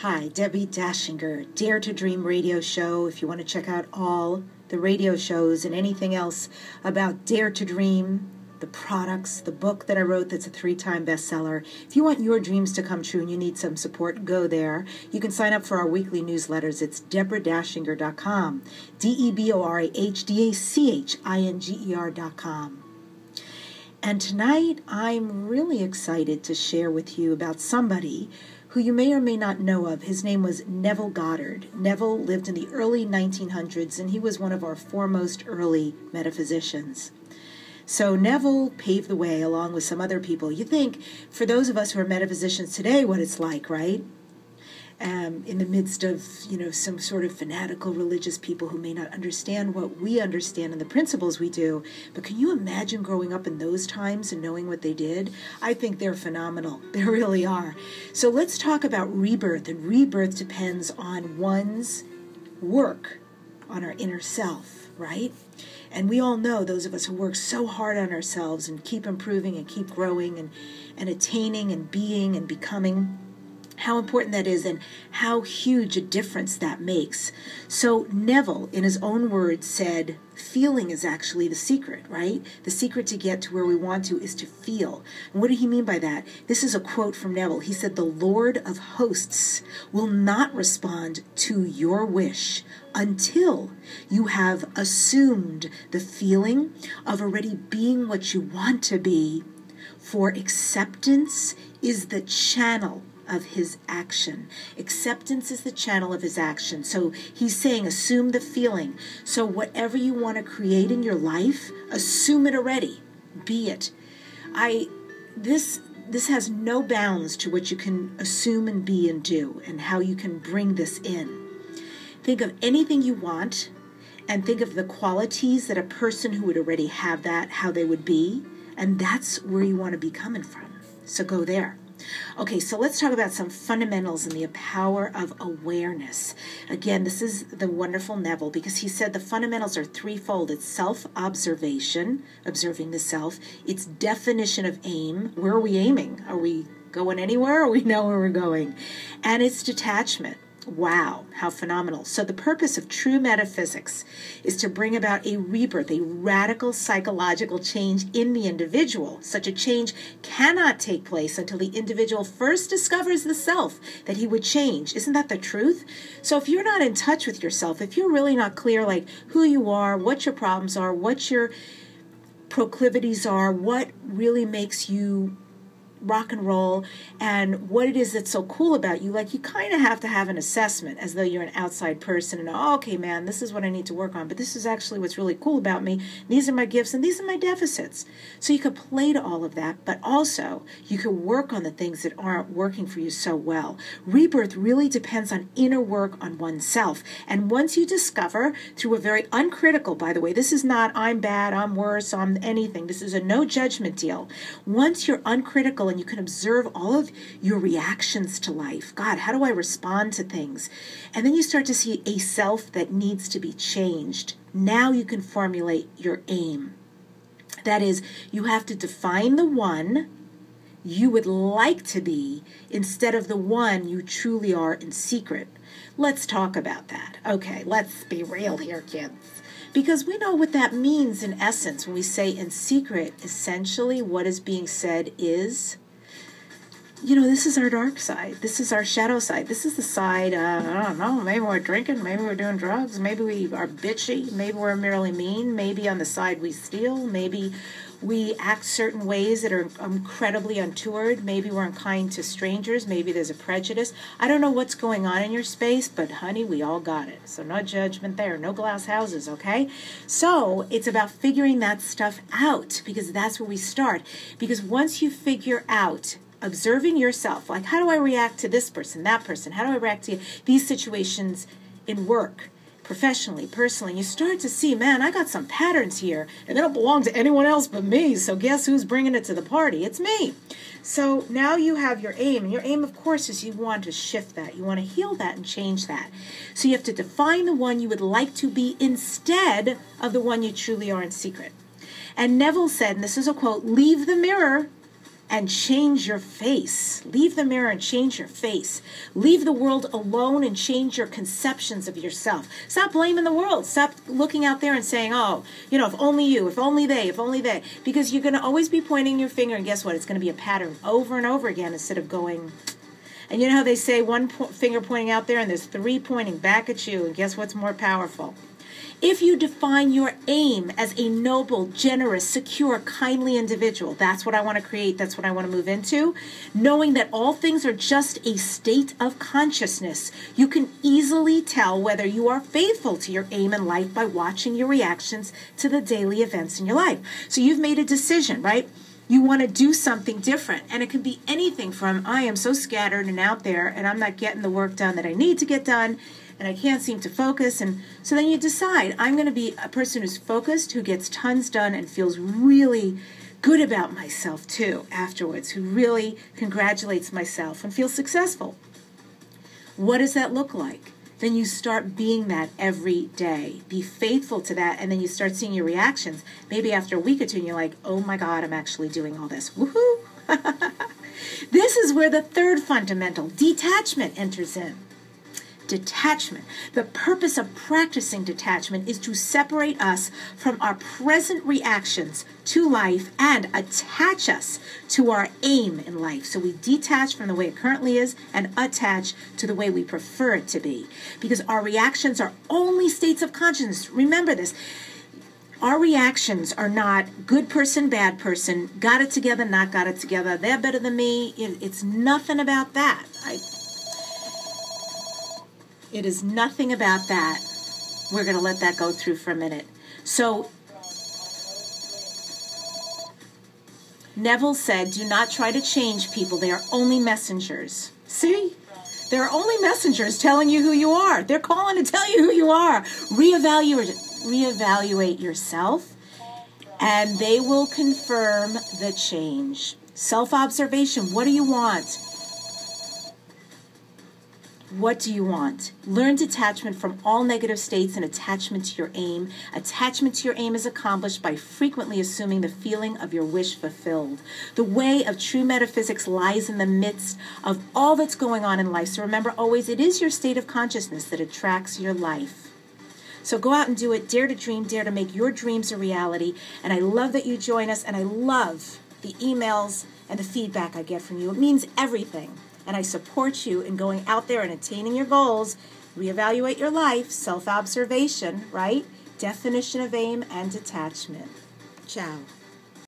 Hi, Debbie Dachinger, Dare to Dream radio show. If you want to check out all the radio shows and anything else about Dare to Dream, the products, the book that I wrote that's a 3-time bestseller. If you want your dreams to come true and you need some support, go there. You can sign up for our weekly newsletters. It's DeborahDachinger.com, DeborahDachinger.com. And tonight, I'm really excited to share with you about somebody who you may or may not know of. His name was Nevilla Goddard. Neville lived in the early 1900s, and he was one of our foremost early metaphysicians. So Neville paved the way along with some other people. You think, for those of us who are metaphysicians today, what it's like, right? In the midst of, some sort of fanatical religious people who may not understand what we understand and the principles we do. But can you imagine growing up in those times and knowing what they did? I think they're phenomenal. They really are. So let's talk about rebirth. And rebirth depends on one's work on our inner self, right? And we all know, those of us who work so hard on ourselves and keep improving and keep growing and attaining and being and becoming, how important that is and how huge a difference that makes. So Neville, in his own words, said, feeling is actually the secret, right? The secret to get to where we want to is to feel. And what did he mean by that? This is a quote from Neville. He said, "The Lord of hosts will not respond to your wish until you have assumed the feeling of already being what you want to be, for acceptance is the channel of his action." Acceptance is the channel of his action. So he's saying, assume the feeling. So whatever you want to create in your life, assume it already. Be it. This has no bounds to what you can assume and be and do, and how you can bring this in. Think of anything you want, and think of the qualities that a person who would already have that, how they would be, and that's where you want to be coming from. So go there. Okay, so let's talk about some fundamentals in the power of awareness. Again, this is the wonderful Neville, because he said the fundamentals are threefold. It's self-observation, observing the self. It's definition of aim. Where are we aiming? Are we going anywhere, or we know where we're going? And it's detachment. Wow, how phenomenal. So the purpose of true metaphysics is to bring about a rebirth, a radical psychological change in the individual. Such a change cannot take place until the individual first discovers the self that he would change. Isn't that the truth? So if you're not in touch with yourself, if you're really not clear like who you are, what your problems are, what your proclivities are, what really makes you rock and roll, and what it is that's so cool about you, like you kind of have to have an assessment as though you're an outside person and, oh, okay, man, this is what I need to work on, but this is actually what's really cool about me. These are my gifts and these are my deficits. So you could play to all of that, but also you could work on the things that aren't working for you so well. Rebirth really depends on inner work on oneself. And once you discover, through a very uncritical, by the way, this is not I'm bad, I'm worse, I'm anything. This is a no judgment deal. Once you're uncritical and you can observe all of your reactions to life. God, how do I respond to things? And then you start to see a self that needs to be changed. Now you can formulate your aim. That is, you have to define the one you would like to be instead of the one you truly are in secret. Let's talk about that. Okay, let's be real here, kids. Because we know what that means in essence when we say in secret. Essentially, what is being said is, this is our dark side. This is our shadow side. This is the side, I don't know, maybe we're drinking, maybe we're doing drugs, maybe we are bitchy, maybe we're merely mean, maybe on the side we steal, maybe we act certain ways that are incredibly untoward, maybe we're unkind to strangers, maybe there's a prejudice. I don't know what's going on in your space, but honey, we all got it. So no judgment there, no glass houses, okay? So it's about figuring that stuff out, because that's where we start. Because once you figure out observing yourself, like how do I react to this person, that person? How do I react to these situations in work, professionally, personally? You start to see, man, I got some patterns here, and they don't belong to anyone else but me. So guess who's bringing it to the party? It's me. So now you have your aim, and your aim, of course, is you want to shift that. You want to heal that and change that. So you have to define the one you would like to be instead of the one you truly are in secret. And Neville said, and this is a quote, "Leave the mirror and change your face. Leave the mirror and change your face. Leave the world alone and change your conceptions of yourself. Stop blaming the world. Stop looking out there and saying, oh, if only you, if only they, if only they. Because you're going to always be pointing your finger, and guess what? It's going to be a pattern over and over again instead of going. And you know how they say one finger pointing out there and there's 3 pointing back at you, and guess what's more powerful? If you define your aim as a noble, generous, secure, kindly individual, that's what I want to create, that's what I want to move into, knowing that all things are just a state of consciousness, you can easily tell whether you are faithful to your aim in life by watching your reactions to the daily events in your life. So you've made a decision, right? You want to do something different, and it can be anything from, I am so scattered and out there, and I'm not getting the work done that I need to get done, and I can't seem to focus. And so then you decide, I'm going to be a person who's focused, who gets tons done and feels really good about myself too afterwards, who really congratulates myself and feels successful. What does that look like? Then you start being that every day. Be faithful to that, and then you start seeing your reactions. Maybe after a week or two, and you're like, oh my God, I'm actually doing all this. Woohoo! This is where the third fundamental, detachment, enters in. Detachment. The purpose of practicing detachment is to separate us from our present reactions to life and attach us to our aim in life. So we detach from the way it currently is and attach to the way we prefer it to be. Because our reactions are only states of consciousness. Remember this. Our reactions are not good person, bad person, got it together, not got it together, they're better than me. It's nothing about that. It is nothing about that. We're going to let that go through for a minute. So, Neville said, do not try to change people. They are only messengers. See? They're only messengers telling you who you are. They're calling to tell you who you are. Reevaluate yourself, and they will confirm the change. Self-observation. What do you want? What do you want? Learn detachment from all negative states and attachment to your aim. Attachment to your aim is accomplished by frequently assuming the feeling of your wish fulfilled. The way of true metaphysics lies in the midst of all that's going on in life. So remember always, it is your state of consciousness that attracts your life. So go out and do it. Dare to dream. Dare to make your dreams a reality. And I love that you join us. And I love the emails and the feedback I get from you. It means everything. And I support you in going out there and attaining your goals. Reevaluate your life, self-observation, right? Definition of aim and detachment. Ciao.